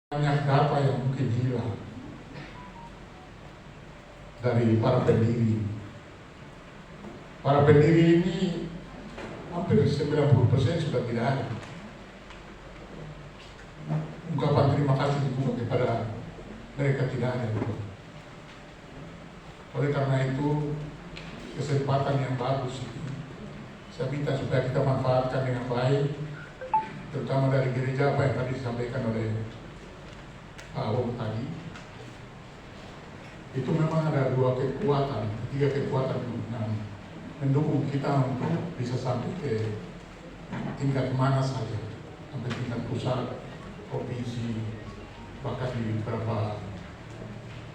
Banyak data yang mungkin hilang dari para pendiri. Para pendiri ini hampir 90% sudah tidak ada. Ungkapan terima kasih juga kepada mereka tidak ada juga. Oleh karena itu, kesempatan yang bagus ini saya minta supaya kita manfaatkan dengan baik, terutama dari gereja apa yang tadi disampaikan oleh Pak Wong tadi. Itu memang ada tiga kekuatan yang mendukung kita untuk bisa sampai ke tingkat mana saja, sampai tingkat pusat, provinsi, bahkan di beberapa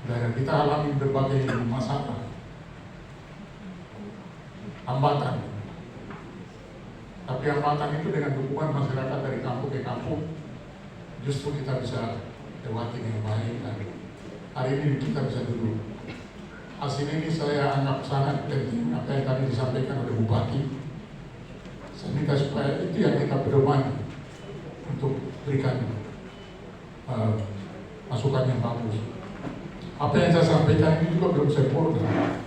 daerah kita alami berbagai masalah, hambatan. Tapi hambatan itu dengan dukungan masyarakat dari kampung ke kampung, justru kita bisa lewati dengan baik, dan hari ini kita bisa duduk. Hasil ini saya anggap sangat penting apa yang tadi disampaikan oleh Bupati. Saya minta supaya itu yang kita pedomani untuk berikan masukan yang bagus. Apa yang saya sampaikan ini juga belum sempurna,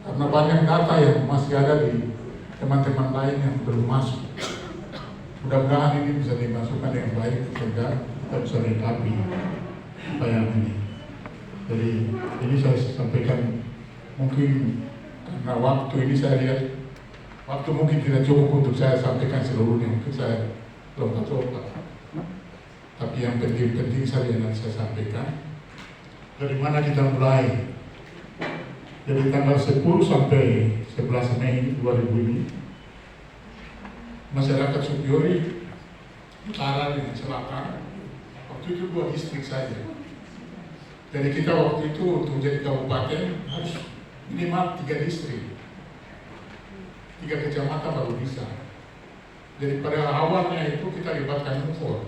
karena banyak data yang masih ada di teman-teman lain yang belum masuk. Mudah-mudahan ini bisa dimasukkan dengan baik sehingga kita bisa lengkapi apa yang ini. Jadi ini saya sampaikan, mungkin karena waktu ini saya lihat waktu mungkin tidak cukup untuk saya sampaikan seluruhnya, mungkin saya lompat-lompat. Tapi yang penting-penting saja yang saya sampaikan. Dari mana kita mulai? Dari tanggal 10 sampai 11 Mei 2000 ini, masyarakat Supiori Utara dan Selatan, waktu itu 2 distrik saja. Jadi kita waktu itu untuk jadi kabupaten harus minimal 3 distrik, 3 kecamatan baru bisa. Jadi pada awalnya itu kita libatkan UNFOR.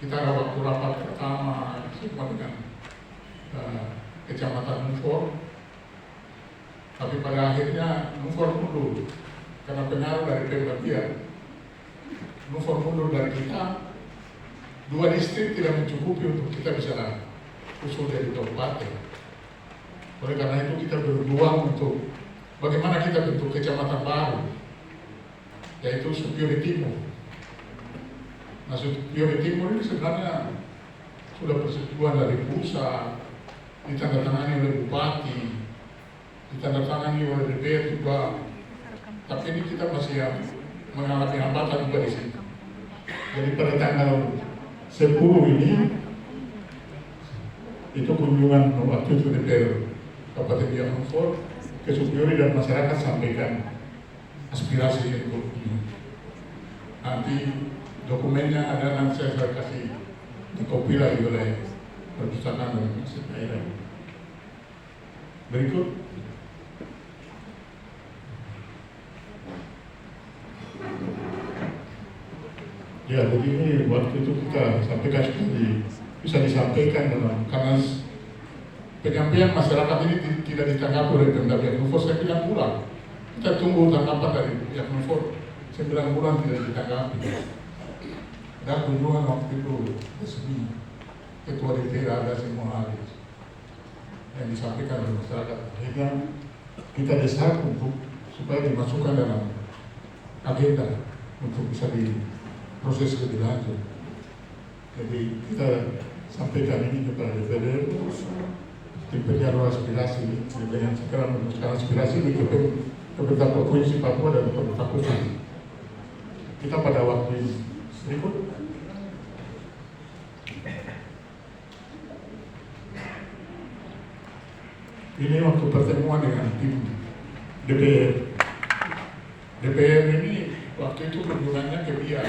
Kita ada waktu rapat pertama semua dengan kecamatan UNFOR, tapi pada akhirnya UNFOR mundur karena pengaruh dari Pemda. UNFOR mundur dari kita. 2 distrik tidak mencukupi untuk kita bisa usul dari kabupaten. Oleh karena itu kita berjuang untuk bagaimana kita bentuk kecamatan baru, yaitu Supiori Timur. Nah, Supiori Timur ini sebenarnya sudah persetujuan dari pusat, ditandatangani oleh Bupati, ditandatangani oleh DPR juga. Tapi ini kita masih mengalami hambatan juga di sini. Jadi pada tanggal 10 ini itu kunjungan waktu itu DPR Kabupaten Biak Numfor ke Supiori dan masyarakat sampaikan aspirasi itu. Nanti dokumennya ada, nanti saya kasih dikopi lagi oleh perpustakaan dan daerah. Berikut. Ya, jadi ini waktu itu kita sampaikan bisa disampaikan dalam, karena penyampaian masyarakat ini tidak ditanggapi oleh Pemda Biak Numfor. Saya bilang pulang, kita tunggu tanggapan dari Biak Numfor. 9 bulan tidak ditanggapi. Dan kunjungan waktu itu resmi, ketua DPR ada semua habis yang disampaikan oleh masyarakat. Sehingga kita desak untuk supaya dimasukkan dalam agenda untuk bisa diproses lebih lanjut. Jadi kita sampaikan ini kepada DPR, tim penyaluran aspirasi, dengan sekarang meneruskan aspirasi ini ke pemerintah provinsi Papua dan pemerintah pusat. Kita pada waktu ini berikut. Ini waktu pertemuan dengan tim DPR. DPR ini waktu itu kunjungannya ke Biak.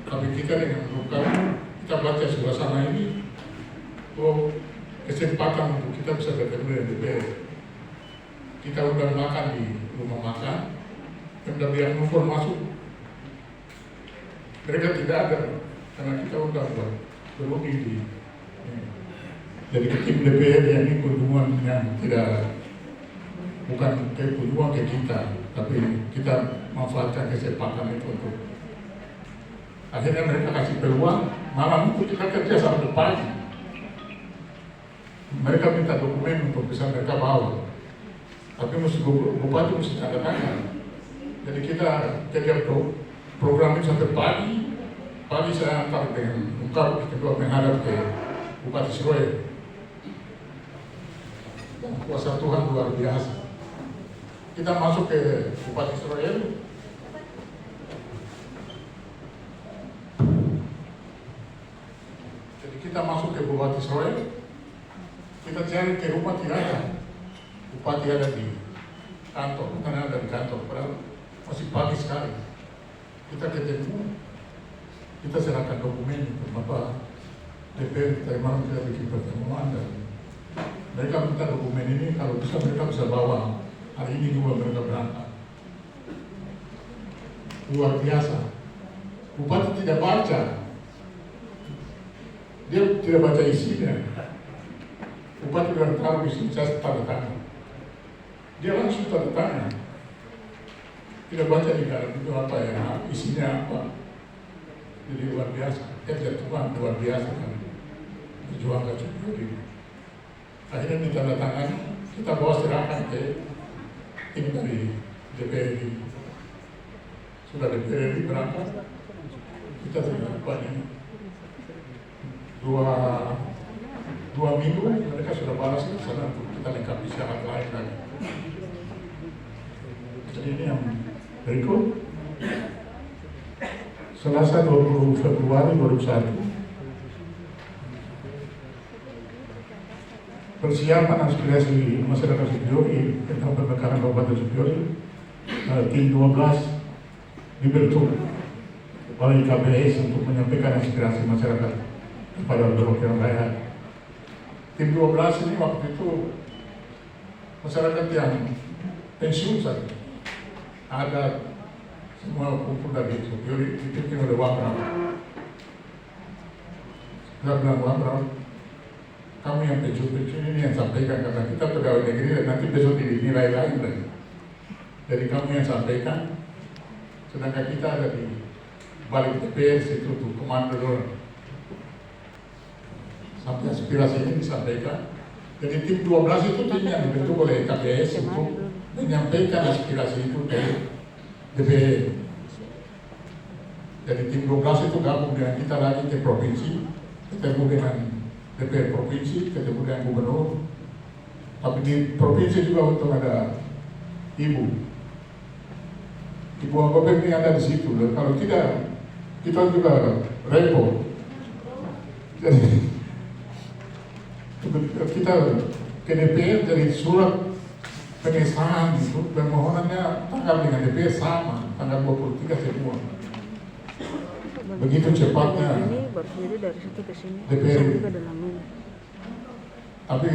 Tapi kita dengan luka, kita baca suasana ini, kesempatan untuk kita bisa bertemu dengan DPR. Kita undang makan di rumah makan, Pemda Biak Numfor masuk. Mereka tidak ada, karena kita undang berunding di. Jadi tim DPR yang ini kunjungan yang tidak, bukan kunjungan ke kita, tapi kita manfaatkan kesempatan itu untuk Akhirnya mereka kasih peluang, malam itu kita kerja sampai pagi. Mereka minta dokumen untuk bisa mereka bawa, tapi bupati mesti tanda tangan. Jadi kita kerja program ini sampai pagi. Pagi saya antar dengan ungkap kedua menghadap ke Bupati Siroe. Dan kuasa Tuhan luar biasa. Kita masuk ke Bupati Siroe. Jadi kita masuk ke Bupati Siroe. Kita cari ke rumah tidak ada. Bupati ada di kantor, bukan ada di kantor. Padahal masih pagi sekali. Kita ketemu. Kita serahkan dokumen ke Bapak DPR, kita malam kita bikin pertemuan dan mereka minta dokumen ini kalau bisa mereka bisa bawa hari ini juga mereka berangkat. Luar biasa. Bupati tidak baca, dia tidak baca isinya. Bupati sudah taruh isi, saya tanda tangan. Dia langsung tanda tangan. Tidak baca di dalam itu apa ya, isinya apa. Jadi luar biasa, kerja Tuhan luar biasa kan, berjuang ke cukup ini. Akhirnya ditandatangani, kita bawa serahkan ke tim dari DPR. Sudah DPR berangkat, kita sudah banyak dua minggu mereka sudah balas ke sana untuk kita lengkapi syarat lain lagi. Jadi ini yang berikut. Selasa 20 Februari 2001, persiapan aspirasi masyarakat Supiori tentang pemekaran Kabupaten Supiori, tim 12 dibentuk oleh KPS untuk menyampaikan aspirasi masyarakat kepada perwakilan rakyat. Tim 12 ini waktu itu masyarakat yang pensiun saja, ada semua kumpul dari Supiori, dipimpin oleh Wamram. Saya bilang, Wamram, kamu yang pensiun ini yang sampaikan, karena kita pegawai negeri dan nanti besok dinilai lain lagi. Jadi kamu yang sampaikan, sedangkan kita ada di balik DPR situ tuh komando doang. Sampai aspirasi ini disampaikan. Jadi tim 12 itu tim yang dibentuk oleh KPS untuk menyampaikan aspirasi itu ke DPR. Jadi tim 12 itu gabung dengan kita lagi ke provinsi, ketemu dengan DPR provinsi, ketemu dengan gubernur. Tapi di provinsi juga untuk ada ibu Anggota ini ada di situ. Dan kalau tidak, kita juga repot. Jadi kita ke DPR dari surat pengesahan itu permohonannya tanggal dengan DPR sama, tanggal 23 semua. Begitu cepatnya ini baru dari situ ke sini. DPR. Juga dalam ini. Tapi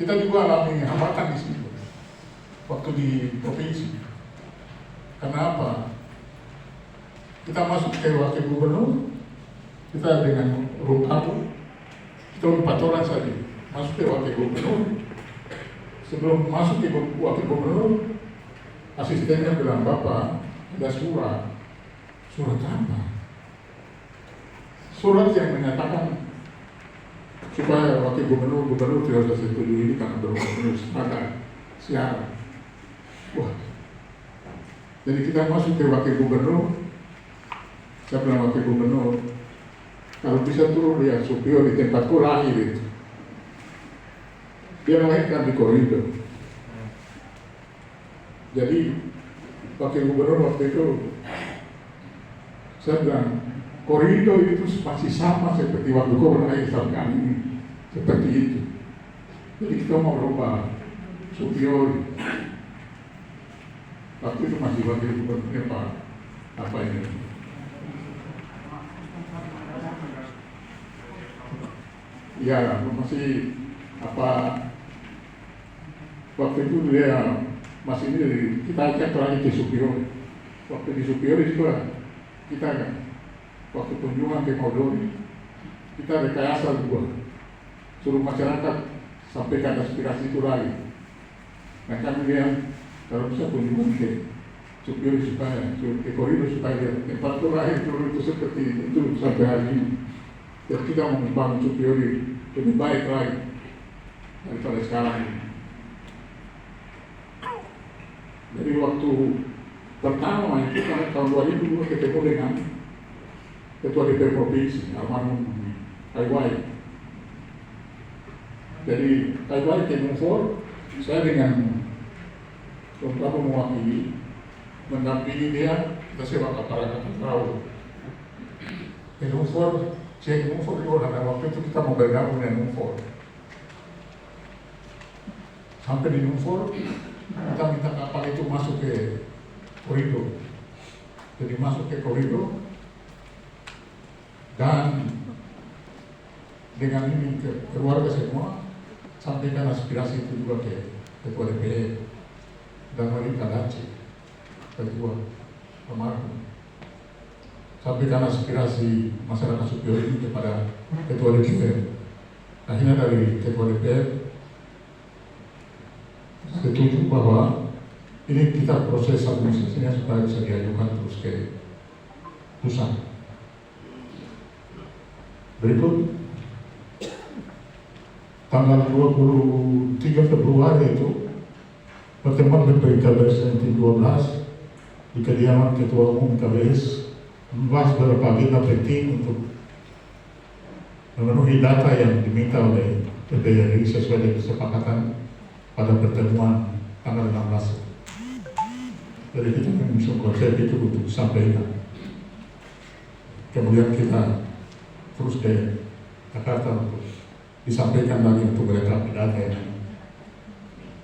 kita juga alami hambatan di situ waktu di provinsi. Kenapa? Kita masuk ke wakil gubernur, kita dengan rungkapu, kita 4 orang saja masuk ke wakil gubernur. Sebelum masuk ke wakil gubernur, asistennya bilang, Bapak, ada surat apa? Surat yang menyatakan supaya wakil gubernur tidak bisa setuju ini karena berhubungan sepakat siaran. Wah, jadi kita masuk ke wakil gubernur. Saya bilang wakil gubernur, kalau bisa turun lihat Supio di tempatku lahir itu. Dia lahirkan di koridor. Jadi wakil gubernur waktu itu saya bilang, koridor itu masih sama seperti waktu kau lahir sampai kali ini, seperti itu. Jadi kita mau rubah Supio. Waktu itu masih wakil gubernurnya Pak apa ini? Ya masih apa? Waktu itu dia masih ini kita ajak lagi ke Supio. Waktu di Supio itu kita kan waktu kunjungan ke Modoni kita rekayasa juga suruh masyarakat sampaikan aspirasi itu lagi. Nah kami lihat kalau bisa kunjungan ke supir supaya koridor supaya tempat terakhir itu seperti itu sampai hari ini. Dan kita membangun supir lebih baik lagi daripada sekarang ini. Jadi waktu pertama itu tahun 2002 ketemu dengan Ketua DPR Provinsi almarhum Kaiwai. Jadi Kaiwai Kemenfor, saya dengan beberapa mewakili mendampingi dia, kita sewa kapal perahu. Kemenfor, Kemenfor juga karena waktu itu kita mau bergabung dengan Kemenfor. Sampai di Kemenfor, kita minta kapal itu masuk ke koridor. Jadi masuk ke koridor dan dengan ini keluarga semua sampaikan aspirasi itu juga ke Ketua DPR dan Marita Dace, Ketua almarhum. Sampaikan aspirasi masyarakat superior ini kepada Ketua DPR. Akhirnya dari Ketua DPR setuju bahwa ini kita proses administrasinya supaya bisa diajukan terus ke pusat. Berikut tanggal 23 Februari itu pertemuan BP KBS Tim 12 di kediaman Ketua Umum KBS membahas beberapa agenda penting untuk memenuhi data yang diminta oleh PPRI sesuai dengan kesepakatan pada pertemuan tanggal 16. Jadi kita menyusun konsep itu untuk disampaikan. Kemudian kita terus ke Jakarta untuk disampaikan lagi untuk melengkapi data ini.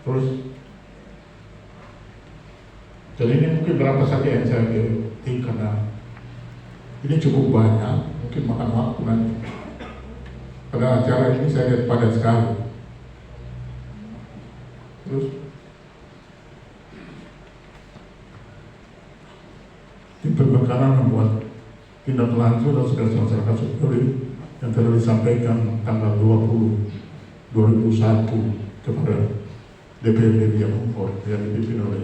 Terus, jadi ini mungkin berapa saja yang saya ketik karena ini cukup banyak, mungkin makan waktu nanti. Pada acara ini saya lihat padat sekali. Terus tim perbekalan membuat tindak lanjut atas masyarakat superior yang telah disampaikan tanggal 20 2001 kepada DPRD Kemenfor yang dipimpin oleh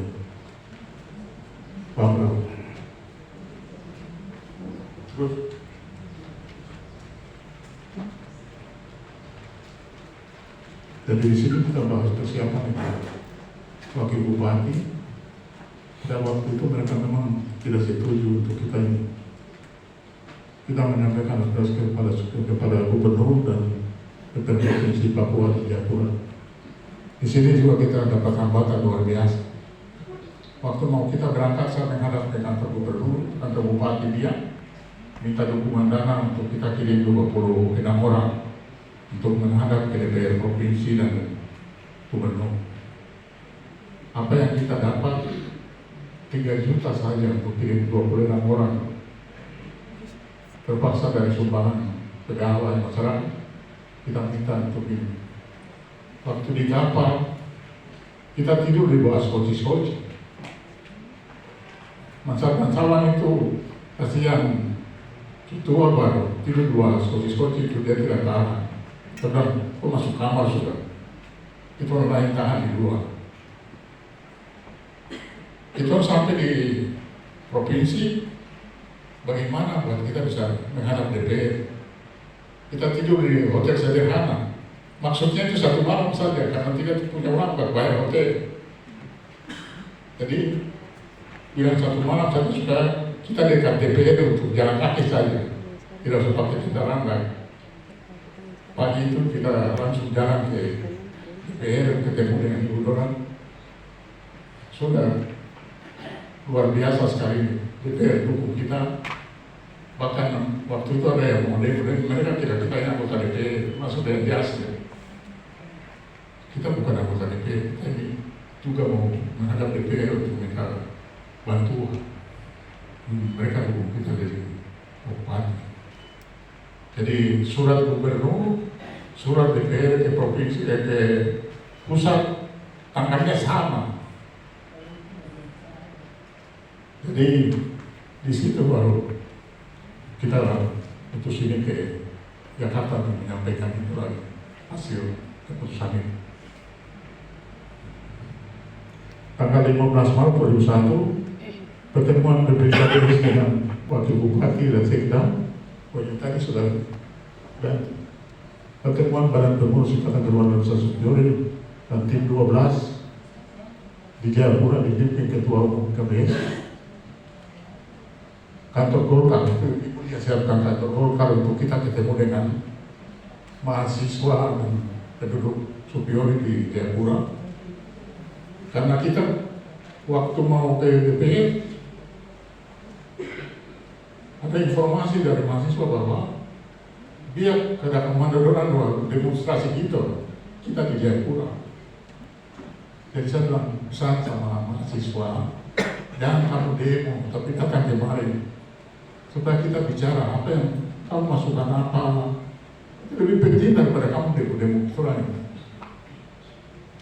Pak Bram. Terus jadi di sini kita bahas persiapan itu. Wakil Bupati pada waktu itu mereka memang tidak setuju untuk kita ini. Kita menyampaikan aspirasi kepada Gubernur dan Provinsi Papua dan Jayapura. Di sini juga kita dapat hambatan luar biasa. Waktu mau kita berangkat, saya menghadap ke kantor Gubernur, kantor Bupati dia, minta dukungan dana untuk kita kirim 26 orang untuk menghadap ke DPR Provinsi dan Gubernur. Apa yang kita dapat 3 juta saja untuk kirim 26 orang. Terpaksa dari sumbangan pegawai masyarakat kita minta untuk ini. Waktu di kapal kita tidur di bawah skoci-skoci. Mancawan itu kasihan ketua baru tidur di bawah skoci-skoci itu dia tidak tahan. Karena masuk kamar sudah. Itu orang lain tahan di luar. Itu sampai di provinsi, bagaimana buat kita bisa menghadap DPR? Kita tidur di hotel sederhana. Maksudnya itu 1 malam saja, karena tidak punya uang buat bayar hotel. Jadi bilang 1 malam saja supaya kita dekat DPR untuk jalan kaki saja, tidak usah pakai kendaraan lain. Pagi itu kita langsung jalan ke DPR, ketemu dengan Ibu Doran. Sudah luar biasa sekali DPR dukung kita. Bahkan waktu itu ada yang mau demo, mereka kira kita ini anggota DPR, masuk dari biasa. Kita bukan anggota DPR, kita ini juga mau menghadap DPR untuk minta bantuan. Mereka dukung kita dari Bupati. Jadi surat Gubernur, surat DPR ke provinsi, ke pusat, tanggalnya sama. Jadi di situ baru kita putus ini ke Jakarta untuk menyampaikan itu lagi hasil keputusan ini. Tanggal 15 Maret 2001 pertemuan berbeda dengan Wakil Bupati dan Sekda, yang tadi sudah ganti. Pertemuan Badan Pengurus Ikatan Keluarga Besar Superiore dan tim 12 di Jayapura dipimpin Ketua Umum KBS. Kantor Golkar itu Ibu dia siapkan kantor Golkar untuk kita ketemu dengan mahasiswa dan penduduk superior di Jayapura. Karena kita waktu mau ke DPR ada informasi dari mahasiswa bahwa dia kada kemandoran demonstrasi gitu kita di Jayapura. Jadi saya bilang pesan sama mahasiswa, jangan kamu demo, tapi datang kemarin supaya kita bicara apa yang kamu masukkan apa. Itu lebih penting daripada kamu demo-demonstrasi.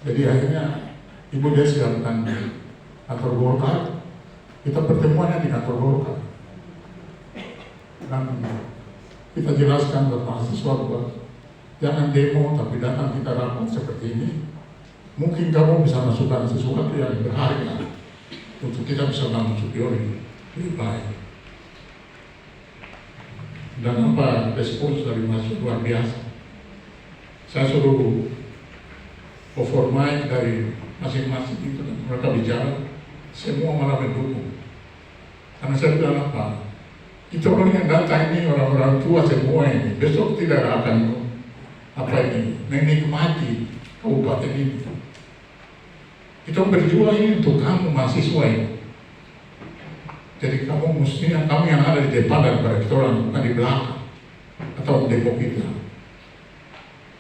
Jadi akhirnya Ibu dia siapkan kantor Golkar, kita pertemuannya di kantor Golkar. Dan kita jelaskan buat mahasiswa bahwa jangan demo tapi datang kita rapat seperti ini. Mungkin kamu bisa masukkan sesuatu yang berharga untuk kita bisa bangun superiori lebih baik. Dan apa respons dari mahasiswa luar biasa. Saya suruh performa dari masing-masing itu dan mereka bicara, semua malah mendukung. Karena saya bilang apa? Kita orang yang datang ini orang-orang tua semua ini, besok tidak akan menikmati kabupaten ini. Kita berjuang ini untuk kamu mahasiswa ini. Jadi kamu mestinya kamu yang ada di depan daripada kita orang bukan di belakang atau demo kita.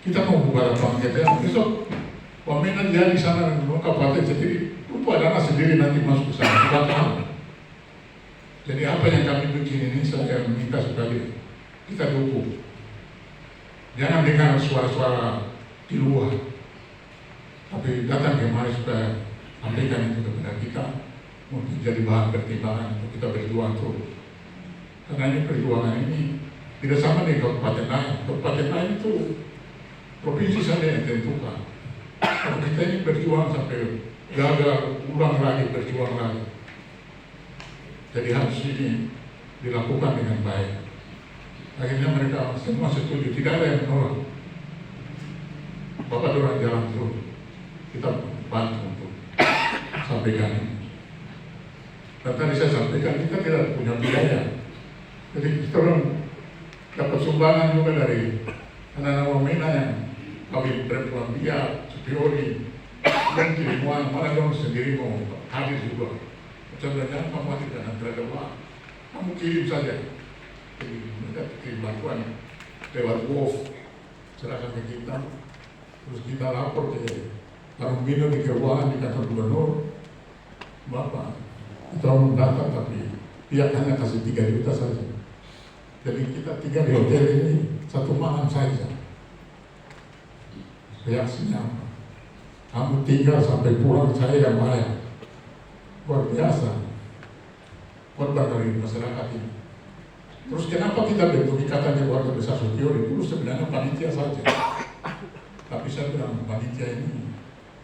Kita mau buka lapangan kita besok. Wamenan dia di sana dan kabupaten sendiri, lupa dana sendiri nanti masuk ke sana. Tidak tahu. Jadi apa yang kami bikin ini saya minta supaya kita dukung. Jangan dengar suara-suara di luar, tapi datang kemari supaya sampaikan itu kepada kita untuk jadi bahan pertimbangan untuk kita berjuang terus. Karena ini perjuangan ini tidak sama dengan kabupaten lain. Kabupaten lain itu provinsi saja yang tentukan. Kalau kita ini berjuang sampai gagal, ulang lagi, berjuang lagi. Jadi harus ini dilakukan dengan baik. Akhirnya mereka semua setuju, tidak ada yang menolak. Bapak orang jalan terus, kita bantu untuk sampaikan ini. Dan tadi saya sampaikan kita tidak punya biaya. Jadi kita orang dapat sumbangan juga dari anak-anak Wamena yang kawin perempuan dia, superiori, dan kirim uang, mana dong sendiri mau hadir juga. Contohnya kamu tidak ada uang, kamu kirim saja. Jadi mereka kirim bantuan lewat WOF, serahkan ke kita, terus kita lapor ke Tarung Bino di keuangan di kantor gubernur. Bapak, kita orang datang tapi dia hanya kasih 3 juta saja. Jadi kita 3 di hotel ini 1 malam saja. Reaksinya apa? Kamu tinggal sampai pulang saya yang bayar. Luar biasa korban dari masyarakat ini. Terus kenapa kita bentuk Ikatan Keluarga Besar Superiore? Dulu sebenarnya panitia saja, tapi saya bilang panitia ini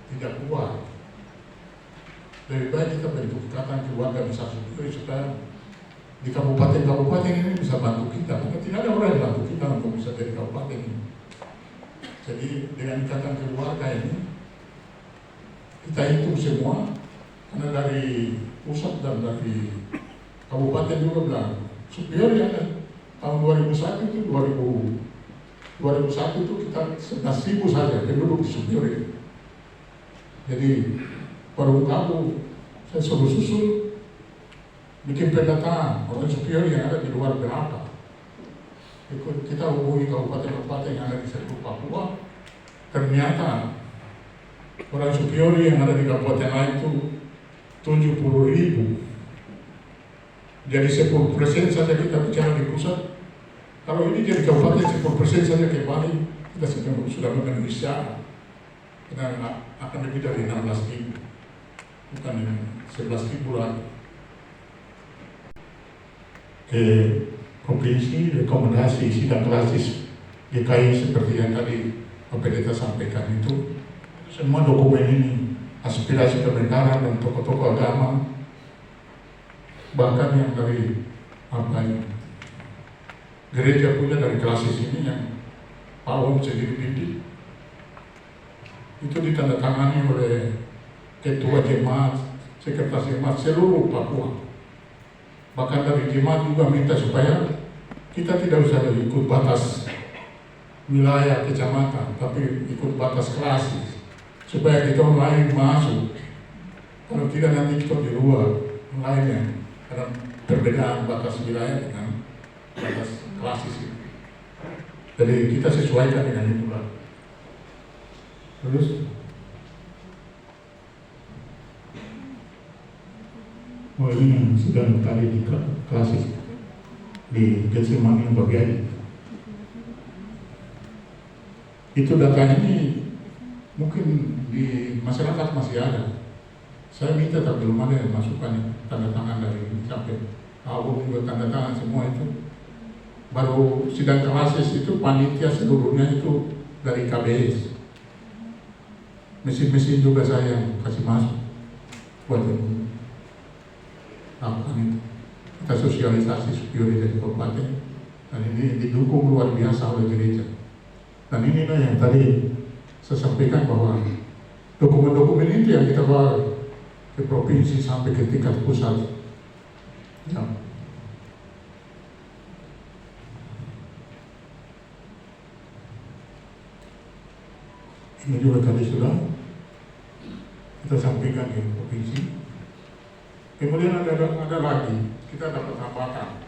tidak kuat. Lebih baik kita bentuk Ikatan Keluarga Besar Superiore supaya di kabupaten-kabupaten ini bisa bantu kita. Karena tidak ada orang yang bantu kita untuk bisa dari kabupaten ini. Jadi dengan Ikatan Keluarga ini kita hitung semua. Karena dari pusat dan dari kabupaten juga bilang superior ya kan. Tahun 2001 itu 2001 itu kita 11.000 saja penduduk di superior. Jadi baru kamu saya susul bikin pendataan orang superior yang ada di luar berapa. Kita hubungi kabupaten-kabupaten yang ada di seluruh Papua. Ternyata orang superior yang ada di kabupaten lain itu 70.000. Jadi 10% saja kita bicara di pusat. Kalau ini jadi kabupaten 10% saja ke Bali, kita sudah memenuhi syarat. Kita akan lebih dari 16.000, bukan 11.000 lagi. Ke provinsi rekomendasi sidang klasis GKI seperti yang tadi Pak Pendeta sampaikan itu, semua dokumen ini aspirasi kebenaran dan tokoh-tokoh agama bahkan yang dari apa ini, gereja punya dari klasis ini yang Pak Om sendiri pimpin, itu ditandatangani oleh ketua jemaat, sekretaris jemaat seluruh Papua. Bahkan dari jemaat juga minta supaya kita tidak usah ikut batas wilayah kecamatan, tapi ikut batas klasis, supaya kita mulai masuk. Kalau tidak nanti kita di luar lainnya, karena perbedaan batas wilayah dengan batas klasis itu. Jadi kita sesuaikan dengan itu lah. Terus ini yang sudah tadi di klasis di Getsemani bagian itu datanya ini mungkin di masyarakat masih ada. Saya minta tapi belum ada yang masukkan tanda tangan dari sampai Abu juga tanda tangan semua itu. Baru sidang klasis itu panitia seluruhnya itu dari KBS. Mesin-mesin juga saya yang kasih masuk buat itu. Itu kita sosialisasi superior dari kabupaten, dan ini didukung luar biasa oleh gereja. Dan inilah yang tadi saya sampaikan bahwa dokumen-dokumen itu yang kita bawa ke provinsi sampai ke tingkat pusat. Ya. Ini juga tadi sudah kita sampaikan di provinsi. Kemudian ada lagi, kita dapat tambahkan.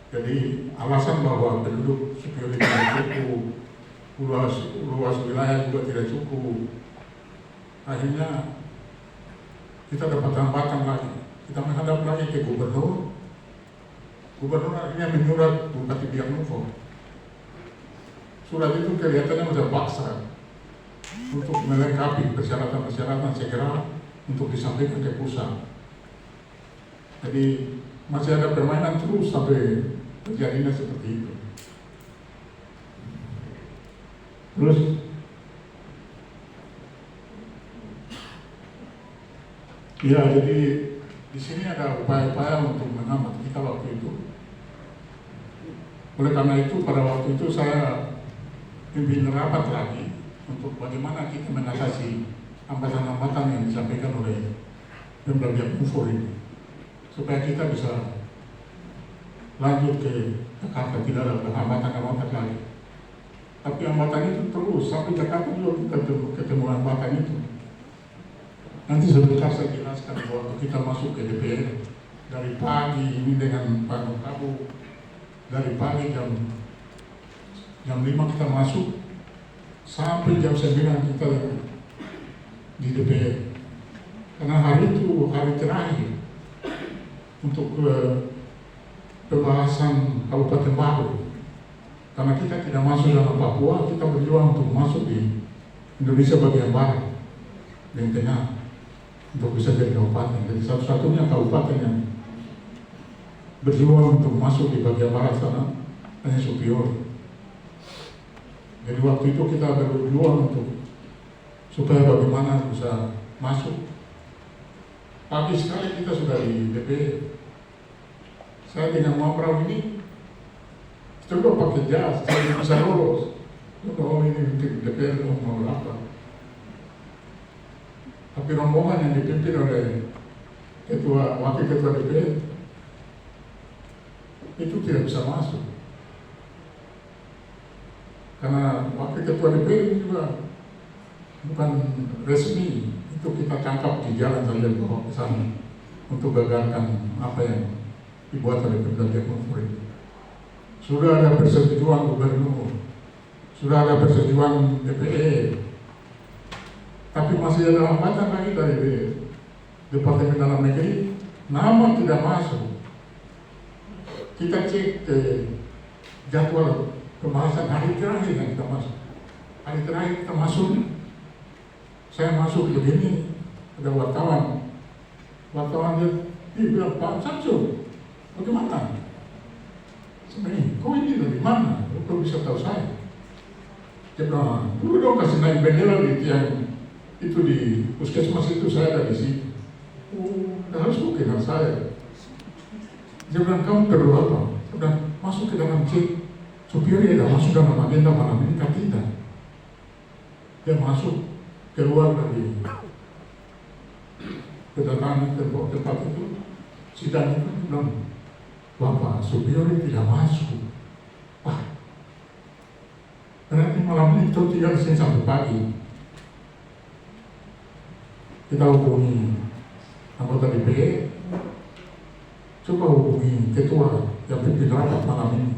Jadi alasan bahwa penduduk superior tidak cukup, luas wilayah juga tidak cukup. Akhirnya kita dapat tambahkan lagi. Kita menghadap lagi ke gubernur. Gubernur akhirnya menyurat Bupati Biaknufo. Surat itu kelihatannya macam paksa untuk melengkapi persyaratan-persyaratan segera untuk disampaikan ke pusat. Jadi masih ada permainan terus sampai terjadinya seperti itu. Terus ya, jadi di sini ada upaya-upaya untuk menghambat kita waktu itu. Oleh karena itu pada waktu itu saya pimpin rapat lagi untuk bagaimana kita mengatasi hambatan-hambatan yang disampaikan oleh Pemda Biaknufo ini, supaya kita bisa lanjut ke Jakarta, tidak ada hambatan-hambatan lagi. Tapi hambatan itu terus sampai Jakarta juga kita ketemu hambatan itu. Nanti sebentar saya jelaskan waktu kita masuk ke DPR dari pagi ini dengan Pak Nokabu, dari pagi jam 5 kita masuk sampai jam 9 kita di DPR. Karena hari itu hari terakhir untuk pembahasan Kabupaten Baru. Karena kita tidak masuk dalam Papua, kita berjuang untuk masuk di Indonesia bagian barat dan tengah untuk bisa jadi kabupaten. Jadi satu-satunya kabupaten yang berjuang untuk masuk di bagian barat sana hanya Superior. Jadi waktu itu kita berjuang untuk supaya bagaimana bisa masuk. Pagi sekali kita sudah di DPR. Saya dengan Mamrau ini coba pakai jas, saya bisa lolos. Oh ini untuk DPR mau apa? Tapi rombongan yang dipimpin oleh wakil ketua DPR itu tidak bisa masuk. Karena wakil ketua DPR ini juga bukan resmi, itu kita tangkap di jalan saja bawa ke sana untuk gagalkan apa yang dibuat oleh Pemda Biaknufo itu. Sudah ada persetujuan gubernur, sudah ada persetujuan DPR, tapi masih ada hambatan lagi dari Departemen Dalam Negeri, nama tidak masuk. Kita cek jadwal pembahasan hari terakhir yang kita masuk. Hari terakhir kita masuk, saya masuk begini, ada wartawan dia bilang, Pak Samsul, bagaimana? Sebenarnya, kau ini dari mana? Kau bisa tahu saya? Dia bilang, dulu dong kasih naik bendera di tiang itu di puskesmas itu, saya ada di situ. Harus kau kenal saya Dia bilang, kamu perlu apa? Saya bilang, masuk ke dalam cek. Supir dia dah masuk dalam agenda malam ini, kan tidak. Dia masuk, keluar dari kedatangan tempat itu, sidang itu bilang, Bapak, supir tidak masuk. Wah, berarti malam ini itu tinggal di sini sampai pagi. Kita hubungi anggota DPD, coba hubungi ketua yang pimpin rapat malam ini.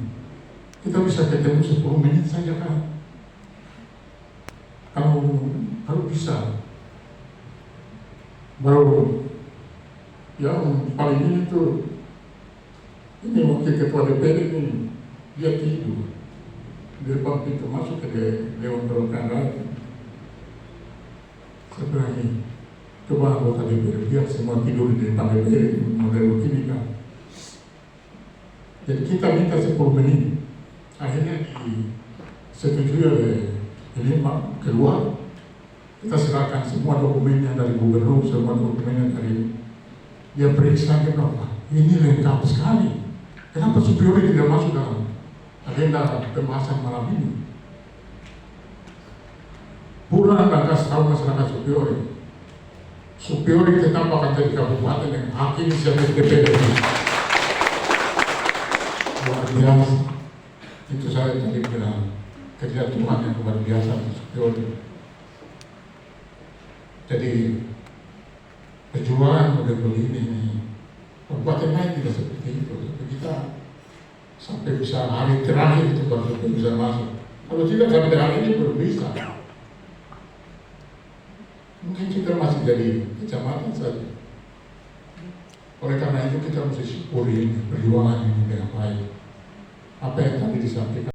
Kita bisa ketemu 10 menit saja kan? Kalau bisa, baru yang paling ini tuh, ini wakil ketua DPD ini, dia tidur di depan pintu masuk ke Dewan Perwakilan Rakyat. Sebenarnya, coba anggota DPD biar semua tidur di depan DPD model begini kan. Jadi kita minta 10 menit, akhirnya disetujui oleh ini keluar. Kita serahkan semua dokumennya dari gubernur, semua dokumennya dari dia periksa, dia bilang, ini lengkap sekali. Kenapa superior tidak masuk dalam agenda pembahasan malam ini? Pulang dan kasih tahu masyarakat superior. Superior tetap akan jadi kabupaten yang hakim siapa DPD. Luar biasa. Itu saya tadi bilang kerja Tuhan yang luar biasa superior. Jadi perjuangan model begini, kabupaten lain tidak seperti itu. Kita sampai bisa hari terakhir itu baru bisa masuk. Kalau tidak sampai hari ini belum bisa. Mungkin kita masih jadi kecamatan saja. Oleh karena itu kita mesti syukuri perjuangan ini dengan baik. Apa yang tadi disampaikan